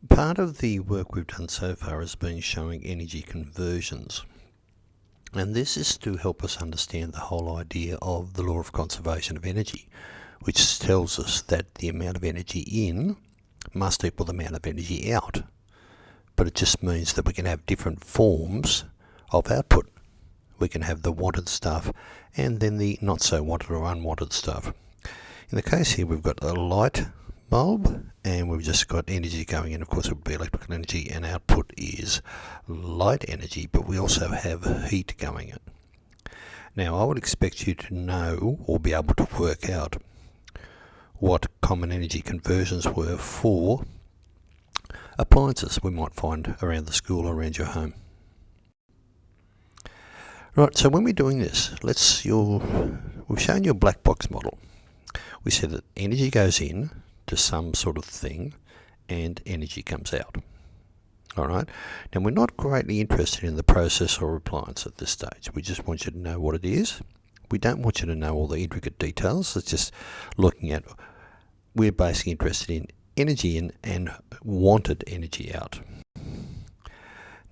Part of the work we've done so far has been showing energy conversions, and this is to help us understand the whole idea of the law of conservation of energy, which tells us that the amount of energy in must equal the amount of energy out. But it just means that we can have different forms of output. We can have the wanted stuff and then the not so wanted or unwanted stuff. In the case here, we've got a light bulb and we've just got energy going in. Of course, it would be electrical energy, and output is light energy, but we also have heat going in. Now, I would expect you to know or be able to work out what common energy conversions were for appliances we might find around the school or around your home. Right, so when we're doing this, we've shown you a black box model. We said that energy goes in to some sort of thing and energy comes out. All right. Now, we're not greatly interested in the process or appliance at this stage. We just want you to know what it is. We don't want you to know all the intricate details. It's just looking at, we're basically interested in energy in and wanted energy out.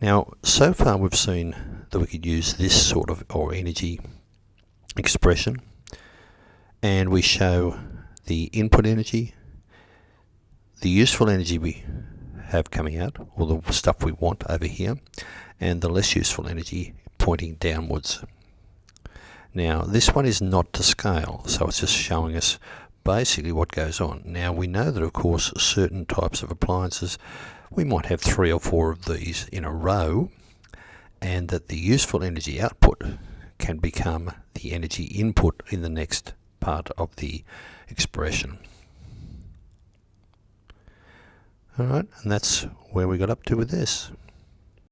Now, so far we've seen that we could use this sort of or energy expression, and we show the input energy, the useful energy we have coming out, or the stuff we want over here, and the less useful energy pointing downwards. Now, this one is not to scale, so it's just showing us basically what goes on. Now, we know that, of course, certain types of appliances, we might have 3 or 4 of these in a row, and that the useful energy output can become the energy input in the next part of the expression. All right, and that's where we got up to with this.